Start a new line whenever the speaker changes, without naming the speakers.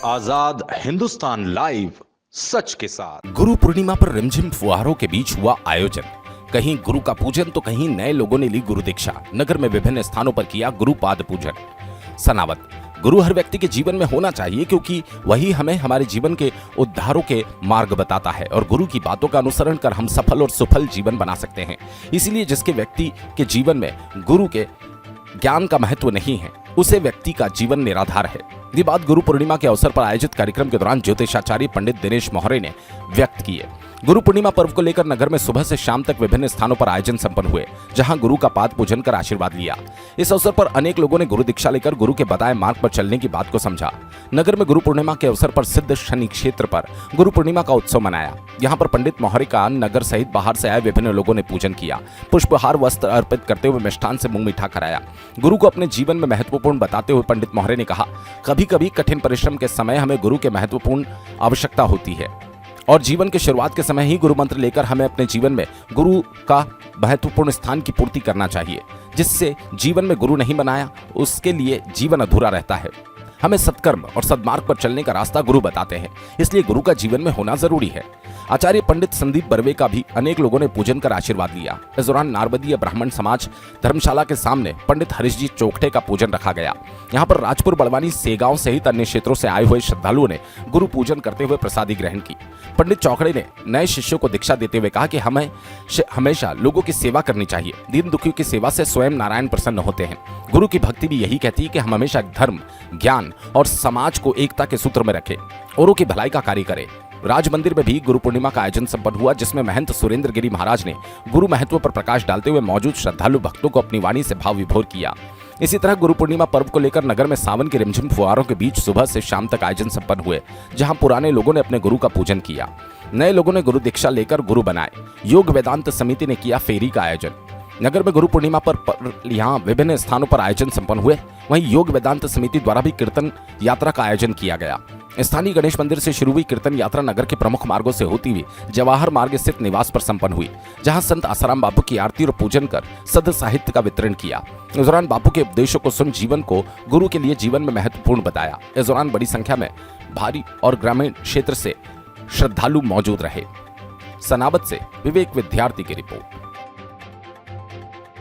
आजाद Hindustan live, सच के साथ।
गुरु पूर्णिमा पर रिमझिम फुहारों के बीच हुआ आयोजन। कहीं गुरु का पूजन तो कहीं नए लोगों ने ली गुरु दीक्षा। नगर में विभिन्न स्थानों पर किया गुरु पाद पूजन। सनावत गुरु हर व्यक्ति के जीवन में होना चाहिए, क्योंकि वही हमें हमारे जीवन के उद्धारों के मार्ग बताता है और गुरु की बातों का अनुसरण कर हम सफल और सुफल जीवन बना सकते हैं। इसीलिए जिसके व्यक्ति के जीवन में गुरु के ज्ञान का महत्व नहीं है, उसे व्यक्ति का जीवन निराधार है। ये बात गुरु पूर्णिमा के अवसर पर आयोजित कार्यक्रम के दौरान ज्योतिषाचार्य पंडित दिनेश मोहरे ने व्यक्त की है। गुरु पूर्णिमा पर्व को लेकर नगर में सुबह से शाम तक विभिन्न स्थानों पर आयोजन संपन्न हुए, जहां गुरु का पाद पूजन कर आशीर्वाद लिया। इस अवसर पर अनेक लोगों ने गुरु दीक्षा लेकर गुरु के बताए मार्ग पर चलने की बात को समझा। नगर में गुरु पूर्णिमा के अवसर पर सिद्ध शनि क्षेत्र पर गुरु पूर्णिमा का उत्सव मनाया। यहाँ पर पंडित मोहरे का नगर सहित बाहर से आए विभिन्न लोगों ने पूजन किया। पुष्पहार वस्त्र अर्पित करते हुए मिष्ठान से मुंह मीठा कराया। गुरु को अपने जीवन में महत्वपूर्ण बताते हुए पंडित मोहरे ने कहा, कभी कभी कठिन परिश्रम के समय हमें गुरु के महत्वपूर्ण आवश्यकता होती है और जीवन के शुरुआत के समय ही गुरु मंत्र लेकर हमें अपने जीवन में गुरु का महत्वपूर्ण स्थान की पूर्ति करना चाहिए। जिससे जीवन में गुरु नहीं बनाया, उसके लिए जीवन अधूरा रहता है। हमें सत्कर्म और सद्मार्ग पर चलने का रास्ता गुरु बताते हैं, इसलिए गुरु का जीवन में होना जरूरी है। आचार्य पंडित संदीप बर्वे का भी अनेक लोगों ने पूजन कर आशीर्वाद लिया। इस दौरान नारबदीय ब्राह्मण समाज धर्मशाला के सामने पंडित हरीश जी चोखटे का पूजन रखा गया। यहाँ पर राजपुर बड़वानी सेगांव सहित अन्य क्षेत्रों से आए हुए श्रद्धालुओं ने गुरु पूजन करते हुए प्रसादी ग्रहण की। पंडित चौखड़े ने नए शिष्यों को दीक्षा देते हुए कहा कि हमें हमेशा लोगों की सेवा करनी चाहिए। दीन दुखियों की सेवा से स्वयं नारायण प्रसन्न होते हैं। गुरु की भक्ति भी यही कहती है कि हम हमेशा धर्म, ज्ञान और समाज को एकता के सूत्र में रखें, औरों की भलाई का कार्य करें। राज मंदिर में भी गुरु पूर्णिमा का आयोजन संपन्न हुआ, जिसमें महंत सुरेंद्र गिरी महाराज ने गुरु महत्व पर प्रकाश डालते हुए मौजूद श्रद्धालु भक्तों को अपनी वाणी से भाव विभोर किया। इसी तरह गुरु पूर्णिमा पर्व को लेकर नगर में सावन के रिमझिम फुहारों के बीच सुबह से शाम तक आयोजन संपन्न हुए, जहां पुराने लोगों ने अपने गुरु का पूजन किया, नए लोगों ने गुरु दीक्षा लेकर गुरु बनाए। योग वेदांत समिति ने किया फेरी का आयोजन। नगर में गुरु पूर्णिमा पर यहाँ विभिन्न स्थानों पर आयोजन संपन्न हुए। वहीं योग वेदांत समिति द्वारा भी कीर्तन यात्रा का आयोजन किया गया। स्थानीय गणेश मंदिर से शुरू हुई कीर्तन यात्रा नगर के प्रमुख मार्गों से होती हुई जवाहर मार्ग स्थित निवास पर संपन्न हुई, जहां संत आसाराम बापू की आरती और पूजन कर सद साहित्य का वितरण किया। इस दौरान बापू के उपदेशों को सुन जीवन को गुरु के लिए जीवन में महत्वपूर्ण बताया। इस दौरान बड़ी संख्या में भारी और ग्रामीण क्षेत्र से श्रद्धालु मौजूद रहे। सनावत से विवेक विद्यार्थी की रिपोर्ट।